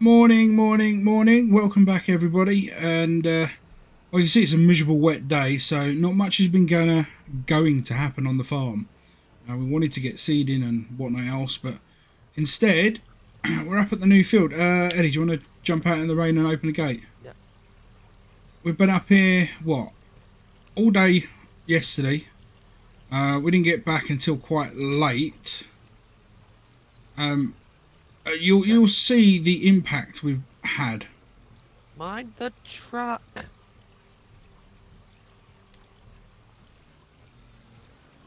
Morning, morning, morning. Welcome back, everybody. And well, you see, it's a miserable, wet day, so not much has been going to happen on the farm. We wanted to get seeding and whatnot else, but instead, we're up at the new field. Eddie, do you want to jump out in the rain and open the gate? Yeah. We've been up here all day yesterday. We didn't get back until quite late. You'll see the impact we've had. Mind the truck.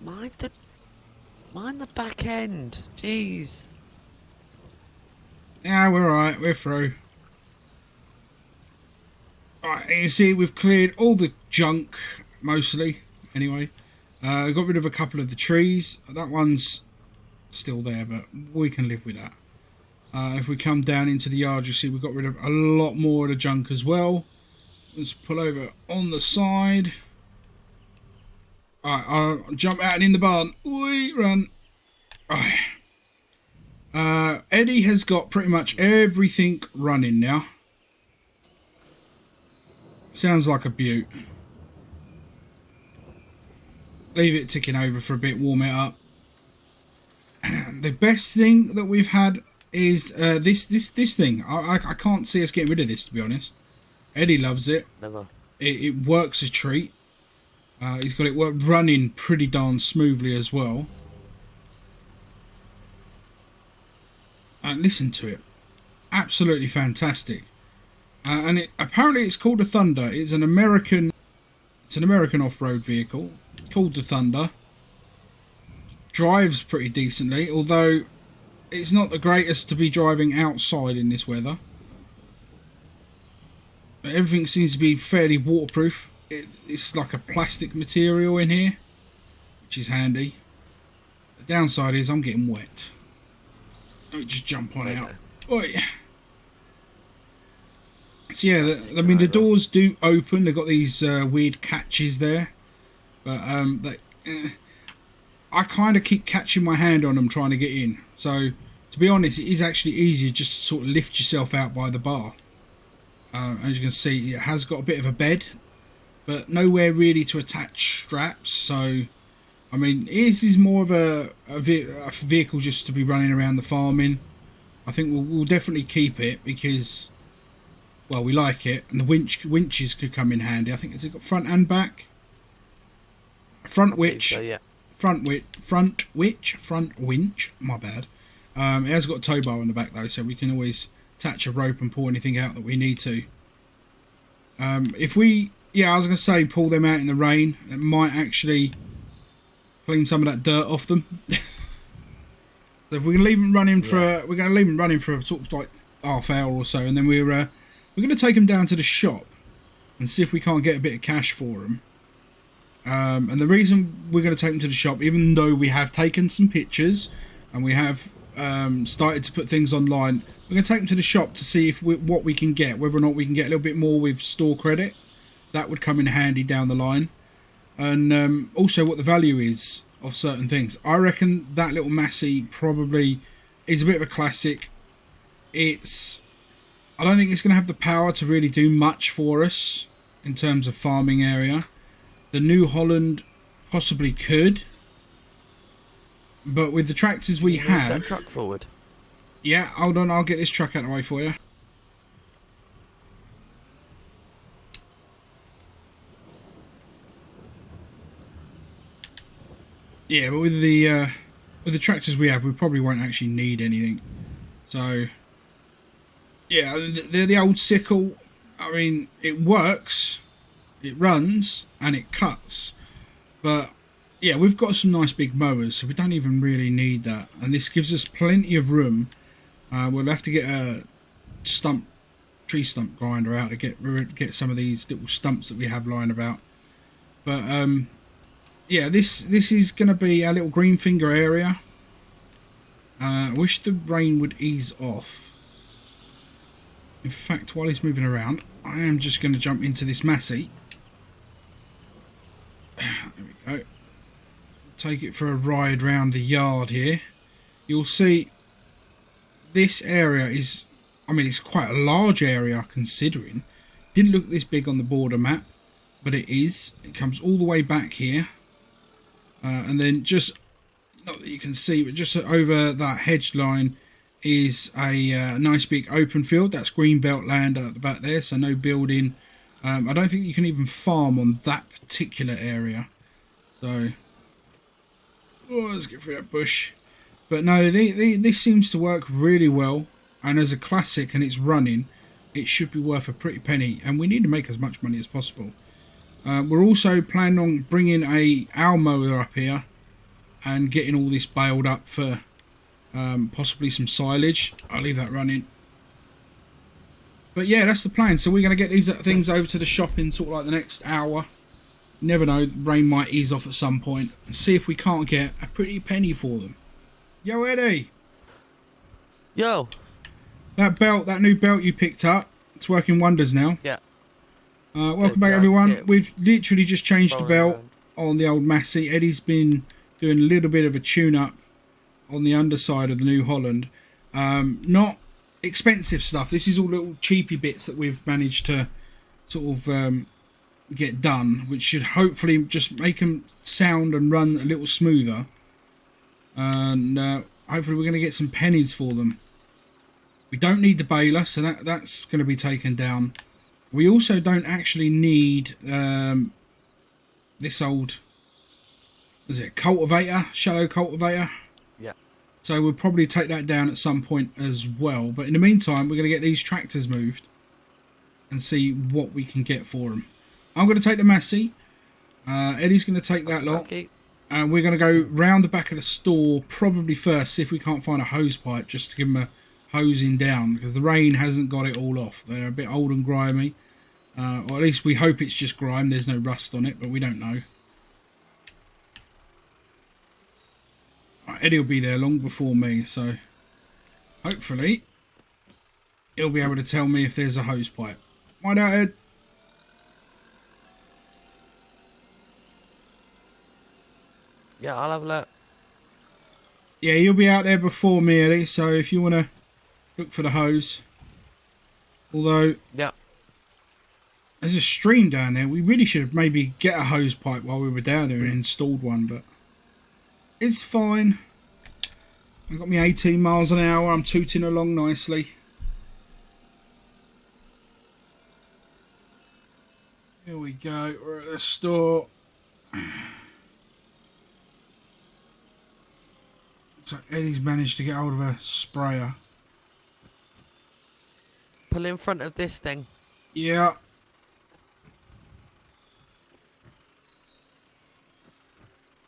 Mind the back end. Jeez. Yeah, we're alright, we're through. Alright, you see we've cleared all the junk, mostly, anyway. Got rid of a couple of the trees. That one's still there, but we can live with that. If we come down into the yard, you see we've got rid of a lot more of the junk as well. Let's pull over on the side. Alright, I'll jump out and in the barn. Wee, run. Alright. Eddie has got pretty much everything running now. Sounds like a beaut. Leave it ticking over for a bit, warm it up. The best thing that we've had is this thing. I can't see us getting rid of this, to be honest. Eddie loves it. Never. It works a treat. He's got it running pretty darn smoothly as well. Listen to it. Absolutely fantastic. And apparently it's called a Thunder. It's an American off-road vehicle called the Thunder. Drives pretty decently, although it's not the greatest to be driving outside in this weather. But everything seems to be fairly waterproof. It's like a plastic material in here, which is handy. The downside is I'm getting wet. Let me just jump on out. Oi. So yeah, I mean the doors do open. They've got these weird catches there, but I kind of keep catching my hand on them trying to get in. So to be honest, it is actually easier just to sort of lift yourself out by the bar. As you can see, it has got a bit of a bed, but nowhere really to attach straps. So I mean, this is more of a vehicle just to be running around the farm in. I think we'll definitely keep it because, well, we like it, and the winches could come in handy. I think it's got front and back. Front winch. So, yeah. Front winch. My bad. It has got a tow bar on the back though, so we can always attach a rope and pull anything out that we need to. If we, I was gonna say pull them out in the rain, it might actually clean some of that dirt off them. So if we're gonna leave them running for, we're gonna leave them running for sort of like half hour or so, and then we're gonna take them down to the shop and see if we can't get a bit of cash for them. And the reason we're going to take them to the shop, even though we have taken some pictures and we have started to put things online, we're going to take them to the shop to see if what we can get, whether or not we can get a little bit more with store credit. That would come in handy down the line. And also what the value is of certain things. I reckon that little Massey probably is a bit of a classic. I don't think it's going to have the power to really do much for us in terms of farming area. The new Holland possibly could, but with the tractors we have... Move that truck forward. Yeah, hold on, I'll get this truck out of the way for you. Yeah, but with the tractors we have, we probably won't actually need anything. So, yeah, the old sickle, I mean, it works. It runs and it cuts, but yeah, we've got some nice big mowers, so we don't even really need that, and this gives us plenty of room. We'll have to get a tree stump grinder out to get some of these little stumps that we have lying about. But yeah, this is going to be our little green finger area. I wish the rain would ease off. In fact, while he's moving around, I am just going to jump into this Massey. There we go. Take it for a ride round the yard here. You'll see this area is I mean, it's quite a large area considering. Didn't look this big on the border map, but it is. It comes all the way back here. And then just, not that you can see, but just over that hedge line is a nice big open field. That's green belt land at the back there, so no building. I don't think you can even farm on that particular area. So, let's get through that bush. But no, this seems to work really well. And as a classic and it's running, it should be worth a pretty penny. And we need to make as much money as possible. We're also planning on bringing our mower up here and getting all this baled up for possibly some silage. I'll leave that running. But yeah, that's the plan. So we're going to get these things over to the shop in sort of like the next hour. Never know, the rain might ease off at some point. And see if we can't get a pretty penny for them. Yo, Eddie. Yo. That belt, that new belt you picked up, it's working wonders now. Yeah. Welcome back, everyone. We've literally just changed the belt on the old Massey. Eddie's been doing a little bit of a tune-up on the underside of the new Holland. Not expensive stuff. This is all little cheapy bits that we've managed to sort of get done, which should hopefully just make them sound and run a little smoother. And hopefully we're going to get some pennies for them. We don't need the baler, so that's going to be taken down. We also don't actually need this old, is it a cultivator, shallow cultivator? Yeah. So we'll probably take that down at some point as well. But in the meantime, we're going to get these tractors moved and see what we can get for them. I'm going to take the Massey. Eddie's going to take that lot. Okay. And we're going to go round the back of the store probably first, see if we can't find a hose pipe just to give them a hosing down, because the rain hasn't got it all off. They're a bit old and grimy, or at least we hope it's just grime. There's no rust on it, but we don't know. Eddie will be there long before me, so hopefully he'll be able to tell me if there's a hose pipe. Find out, Ed. Yeah, I'll have a look. Yeah, you'll be out there before me, Eddie, so if you want to look for the hose. Although, yeah, there's a stream down there. We really should maybe get a hose pipe while we were down there and installed one, but it's fine. I've got me 18 miles an hour. I'm tooting along nicely. Here we go. We're at the store. So Eddie's managed to get hold of a sprayer. pull in front of this thing. Yeah.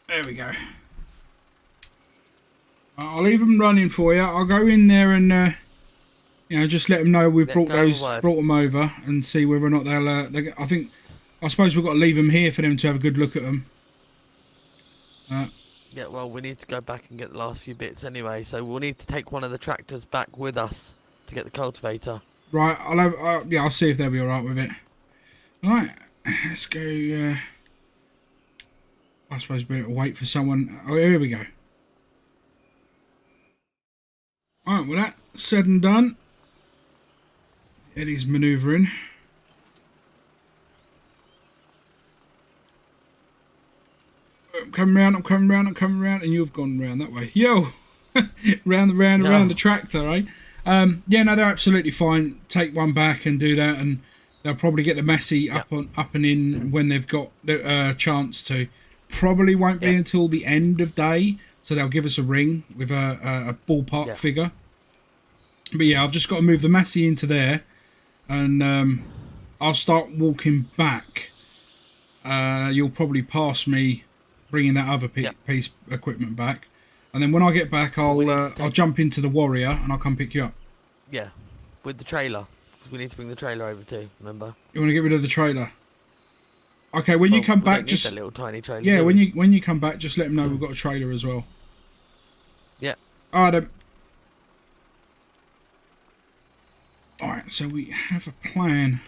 There we go. I'll leave them running for you. I'll go in there and, you know, just let them know we've brought them over and see whether or not they'll. I suppose we've got to leave them here for them to have a good look at them. Yeah, well, we need to go back and get the last few bits anyway, so we'll need to take one of the tractors back with us to get the cultivator. Right, I'll see if they'll be alright with it. Right, let's go. I suppose we'll wait for someone. Oh, here we go. Alright, well, that's said and done. Eddie's manoeuvring. I'm coming round, and you've gone round that way. Yo! round the tractor, eh? Yeah, no, they're absolutely fine. Take one back and do that, and they'll probably get the Massey up and in when they've got the chance to. Probably won't be until the end of day, so they'll give us a ring with a ballpark figure. But yeah, I've just got to move the Massey into there, and I'll start walking back. You'll probably pass me bringing that other piece of equipment back, and then when I get back, I'll jump into the Warrior and I'll come pick you up. Yeah, with the trailer. We need to bring the trailer over too. Remember? You want to get rid of the trailer? Okay, when you come back, just a little tiny trailer. Yeah, when you come back, just let them know we've got a trailer as well. Yeah. Alright then. Alright, so we have a plan.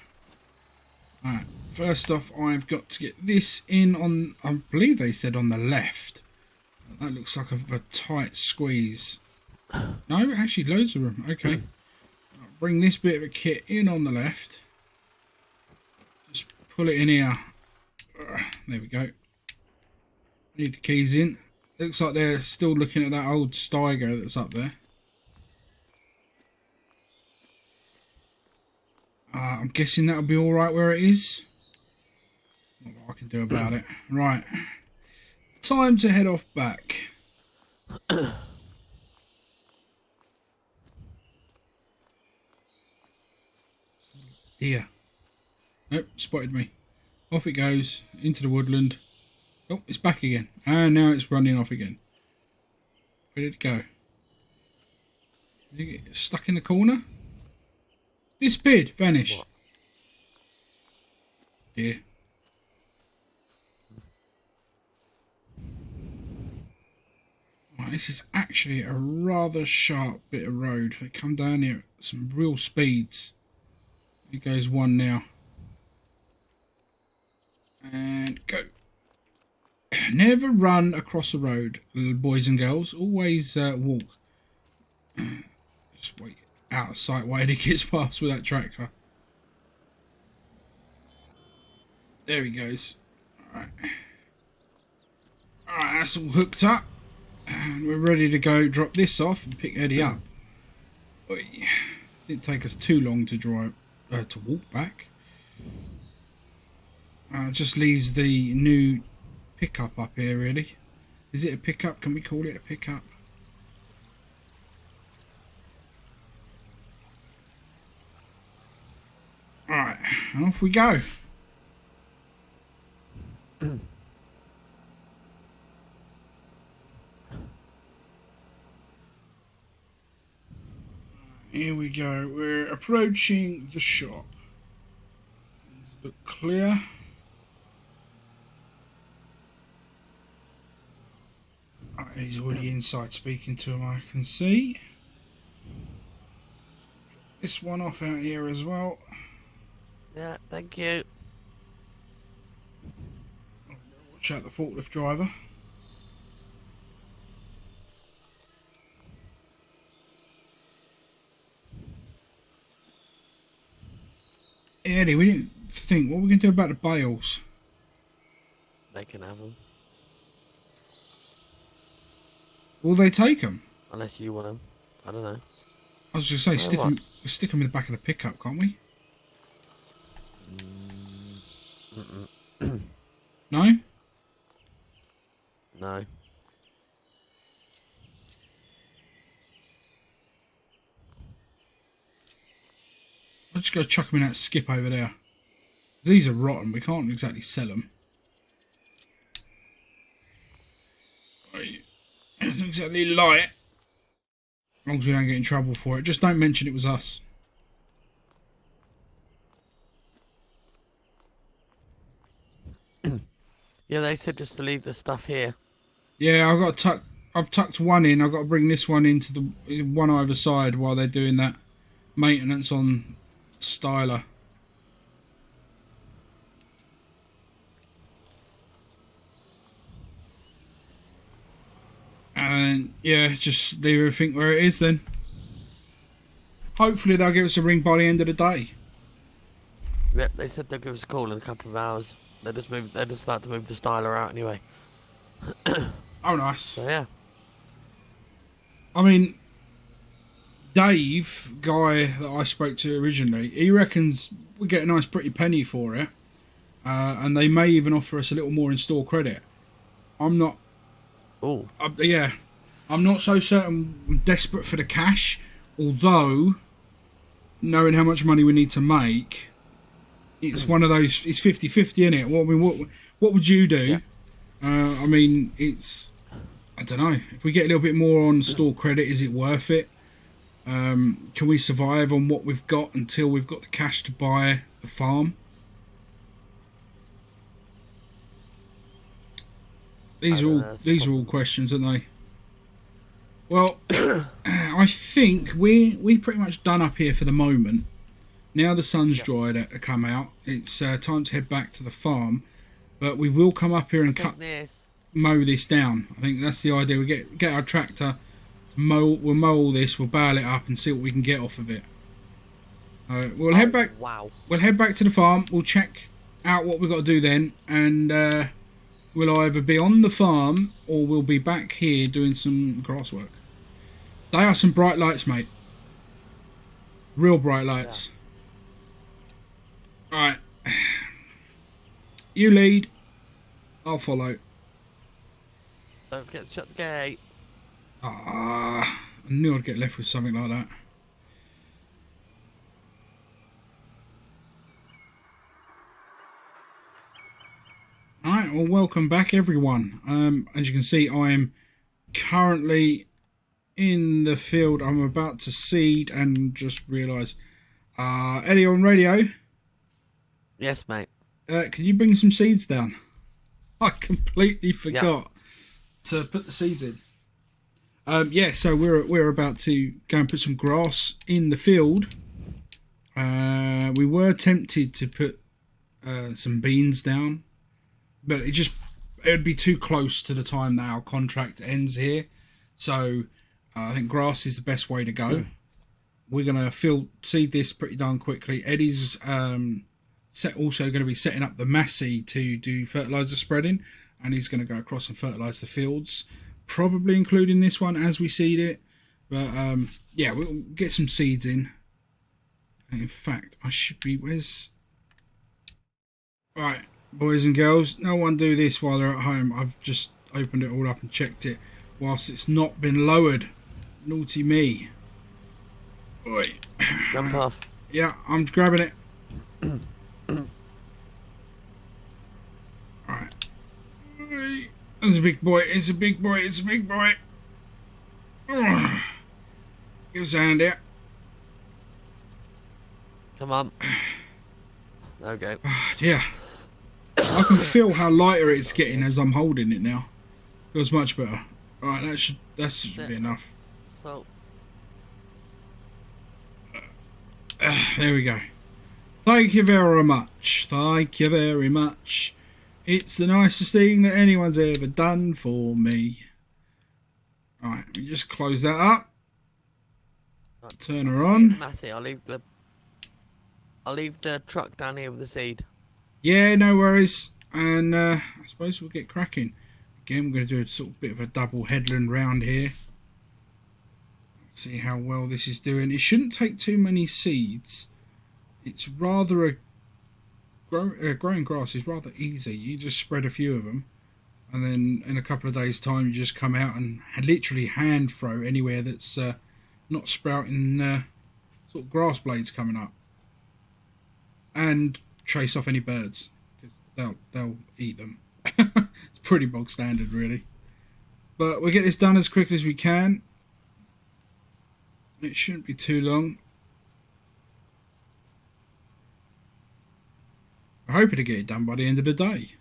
Alright, first off, I've got to get this in on, I believe they said on the left. That looks like a tight squeeze. No, actually loads of them. Okay. bring this bit of a kit in on the left. Just pull it in here. There we go. Need the keys in. Looks like they're still looking at that old Steiger that's up there. I'm guessing that'll be alright where it is. Not what I can do about it. Right. Time to head off back. Deer. Nope, spotted me. Off it goes into the woodland. Oh, it's back again. And now it's running off again. Where did it go? Did it get stuck in the corner? Disappeared. Vanished. What? Deer. Right, this is actually a rather sharp bit of road. They come down here at some real speeds. Here goes one now. And go. Never run across the road, little boys and girls. Always walk. Just wait out of sight while he gets past with that tractor. There he goes. Alright. Alright, that's all hooked up. And we're ready to go drop this off and pick Eddie up. Didn't take us too long to drive to walk back. Just leaves the new pickup up here, really. Is it a pickup? Can we call it a pickup? Alright, and off we go. Here we go. We're approaching the shop. Things look clear. He's already inside speaking to him, I can see. Drop this one off out here as well. Yeah, thank you. Watch out the forklift driver. Eddie, we didn't think, what are we going to do about the bales? They can have them. Will they take them? Unless you want them. I don't know. I was just going to say, stick them in the back of the pickup, can't we? No? No. I'll just go chuck them in that skip over there. These are rotten, we can't exactly sell them. It's not exactly light. As long as we don't get in trouble for it. Just don't mention it was us. Yeah, they said just to leave the stuff here. Yeah, I've tucked one in. I've got to bring this one into the one either side while they're doing that maintenance on Styler. And yeah, just leave everything where it is then. Hopefully they'll give us a ring by the end of the day. Yep, they said they'll give us a call in a couple of hours. They're just about to move the styler out anyway. Oh, nice. So yeah. I mean, Dave, guy that I spoke to originally, he reckons we get a nice pretty penny for it. And they may even offer us a little more in store credit. I'm not... Oh. Yeah. I'm not so certain I'm desperate for the cash. Although, knowing how much money we need to make, it's one of those... It's 50-50, isn't it? What would you do? Yeah. I mean, it's... I don't know. If we get a little bit more on store credit, is it worth it? Can we survive on what we've got until we've got the cash to buy the farm? These are all questions, aren't they? Well, I think we pretty much done up here for the moment. Now the sun's dried to come out. It's time to head back to the farm, but we will come up here and mow this down. I think that's the idea. We get our tractor to mow. We'll mow all this. We'll bale it up and see what we can get off of it. We'll head back. Wow. We'll head back to the farm. We'll check out what we've got to do then, and we'll either be on the farm or we'll be back here doing some grass work. They are some bright lights, mate. Real bright lights. Yeah. Alright. You lead. I'll follow. Don't forget to shut the gate. I knew I'd get left with something like that. Alright, well, welcome back, everyone. As you can see, I am currently in the field. I'm about to seed and just realised. Eddie, on radio? Yes, mate. Can you bring some seeds down? I completely forgot to put the seeds in. Yeah, so we're about to go and put some grass in the field. We were tempted to put some beans down, but it would be too close to the time that our contract ends here. So I think grass is the best way to go. We're gonna seed this pretty darn quickly. Eddie's also going to be setting up the Massey to do fertilizer spreading, and he's going to go across and fertilize the fields, probably including this one as we seed it. But yeah, we'll get some seeds in. In fact, I should be right, boys and girls, no one do this while they're at home. I've just opened it all up and checked it whilst it's not been lowered. Naughty me. Oi. Jump off. Yeah, I'm grabbing it. Alright. It's a big boy. It's a big boy. It's a big boy. Give us a hand here. Come on. Okay. Yeah. I can feel how lighter it's getting as I'm holding it now. Feels much better. Alright, that should be enough. So. There we go. Thank you very much. Thank you very much. It's the nicest thing that anyone's ever done for me. Alright, we just close that up. Turn her on. Massey, I'll leave the truck down here with the seed. Yeah, no worries. And I suppose we'll get cracking. Again, we're going to do a sort of bit of a double headland round here. See how well this is doing. It shouldn't take too many seeds. It's rather growing grass is rather easy. You just spread a few of them, and then in a couple of days' time, you just come out and literally hand throw anywhere that's not sprouting sort of grass blades coming up, and chase off any birds because they'll eat them. It's pretty bog standard, really. But we'll get this done as quickly as we can. It shouldn't be too long. I'm hoping to get it done by the end of the day.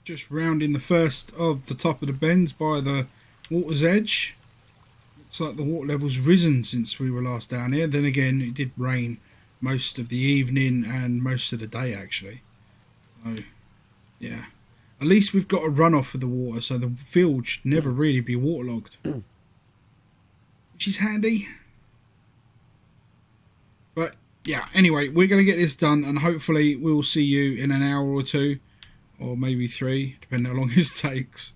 Just rounding the first of the top of the bends by the water's edge. Looks like the water level's risen since we were last down here. Then again, it did rain most of the evening and most of the day actually. So, yeah. At least we've got a runoff for the water, so the field should never really be waterlogged. Which is handy. But yeah, anyway, we're going to get this done, and hopefully we'll see you in an hour or two, or maybe 3, depending how long this takes.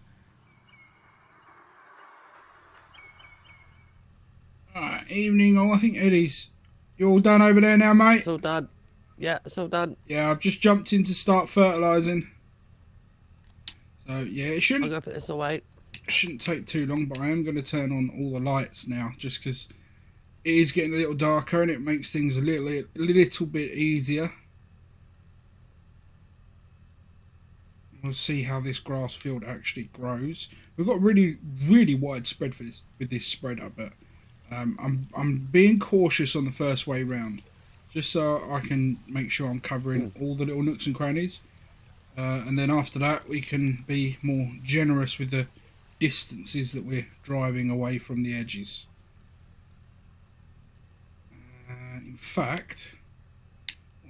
Alright, evening all. I think Eddie's... You all done over there now, mate? It's all done. Yeah, it's all done. Yeah, I've just jumped in to start fertilising. So, yeah, it shouldn't... I'm going to put this away. It shouldn't take too long, but I am going to turn on all the lights now, just because it is getting a little darker and it makes things a little bit easier. We'll see how this grass field actually grows. We've got really widespread for this with this spreader, but I'm being cautious on the first way round, just so I can make sure I'm covering all the little nooks and crannies, and then after that we can be more generous with the distances that we're driving away from the edges. In fact,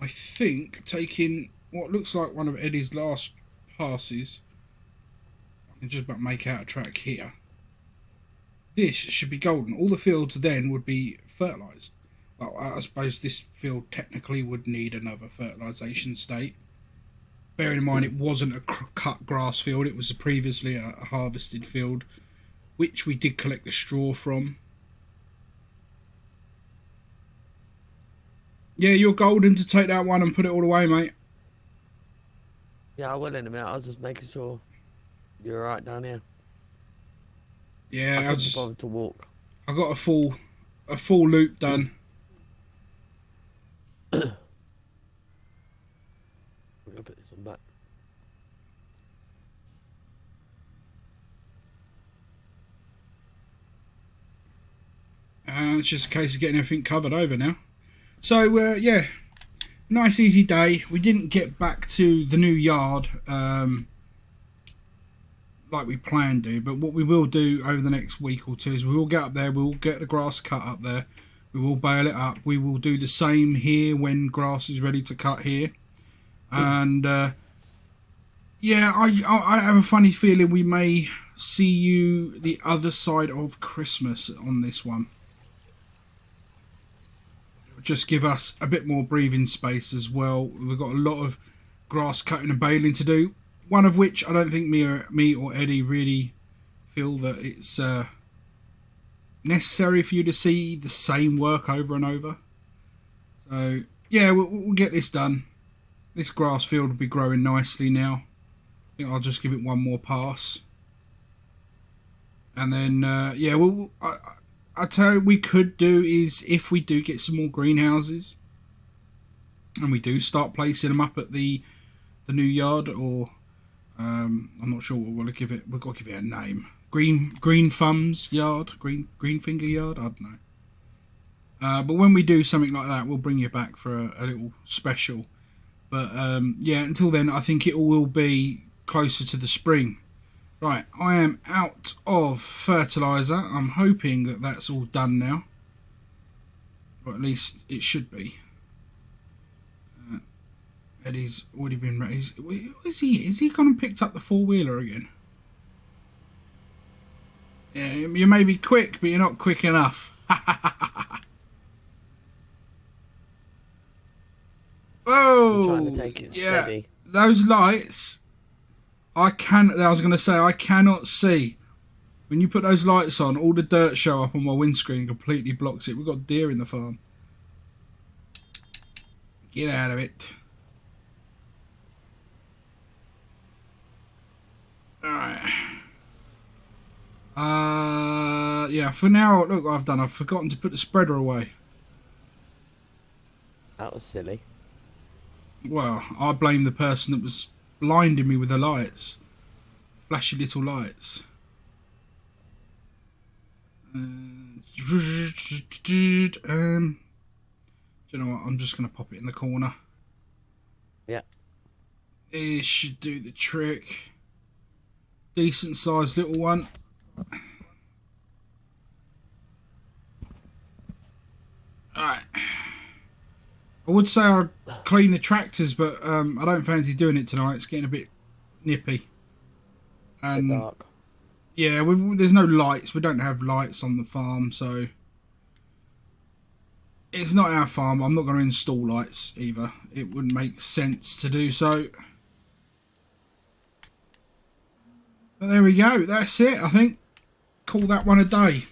I think taking what looks like one of Eddie's last passes, I can just about make out a track here. This should be golden. All the fields then would be fertilised, Well, I suppose this field technically would need another fertilisation state. Bearing in mind it wasn't a cut grass field, it was previously a harvested field, which we did collect the straw from. Yeah, you're golden to take that one and put it all away, mate. Yeah, I will in a minute. I was just making sure you're alright down here. Yeah, I couldn't bother to walk. I got a full loop done. We're gonna put this one back. It's just a case of getting everything covered over now. So, yeah, nice easy day. We didn't get back to the new yard like we planned to, but what we will do over the next week or two is we will get up there, we will get the grass cut up there, we will bale it up, we will do the same here when grass is ready to cut here. And yeah, I have a funny feeling we may see you the other side of Christmas on this one. Just give us a bit more breathing space as well. We've got a lot of grass cutting and baling to do, one of which I don't think me or Eddie really feel that it's necessary for you to see the same work over and over. So yeah, we'll get this done. This grass field will be growing nicely now. I think I'll just give it one more pass, and then yeah, I tell you what we could do is, if we do get some more greenhouses and we do start placing them up at the new yard, or I'm not sure what we'll give it. We've got to give it a name. Green Thumbs Yard, Green Finger Yard. I don't know. But when we do something like that, we'll bring you back for a little special. But yeah, until then, I think it will be closer to the spring. Right, I am out of fertiliser. I'm hoping that that's all done now. Or at least it should be. Eddie's already been ready. Is he gone and picked up the four-wheeler again? Yeah, you may be quick, but you're not quick enough. Oh, I'm trying to take it yeah, steady. Those lights, I was going to say, I cannot see. When you put those lights on, all the dirt show up on my windscreen and completely blocks it. We've got deer in the farm. Get out of it. Alright. Yeah, for now, look what I've done. I've forgotten to put the spreader away. That was silly. Well, I blame the person that was blinding me with the lights. Flashy little lights. Do you know what? I'm just going to pop it in the corner. Yeah. It should do the trick. Decent sized little one. Alright. I would say I'd clean the tractors, but I don't fancy doing it tonight. It's getting a bit nippy. And dark. yeah, there's no lights. We don't have lights on the farm, so it's not our farm. I'm not going to install lights either. It wouldn't make sense to do so. But there we go. That's it, I think. Call that one a day.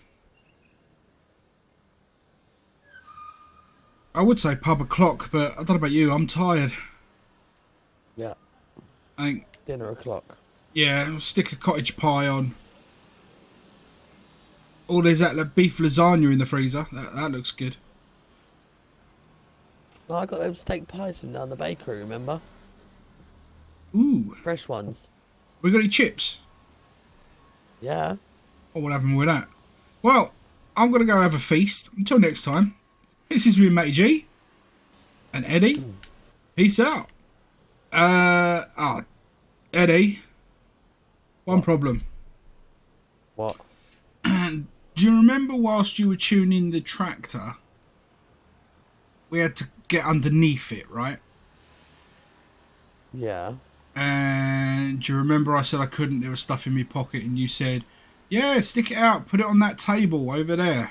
I would say pub o'clock, but I don't know about you. I'm tired. Yeah. I think Dinner o'clock. yeah, I'll stick a cottage pie on. Oh, there's that beef lasagna in the freezer. That looks good. No, I got those steak pies from down the bakery, remember? Ooh. Fresh ones. We got any chips? Yeah. Oh, we'll have them with that. Well, I'm going to go have a feast. Until next time, this is me, MattyG. And Eddie. Peace out. Eddie. One problem. What? And do you remember whilst you were tuning the tractor, we had to get underneath it, right? Yeah. And do you remember I said I couldn't, there was stuff in my pocket, and you said, yeah, stick it out, put it on that table over there,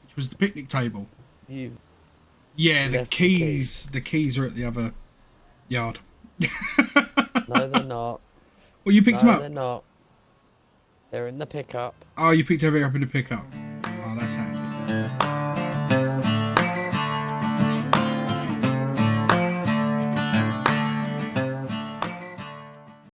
which was the picnic table. You Yeah, the left keys. The keys are at the other yard. No, they're not. Well, you picked them No, up. they're not. They're in the pickup. Oh, you picked everything up in the pickup. Oh, that's handy.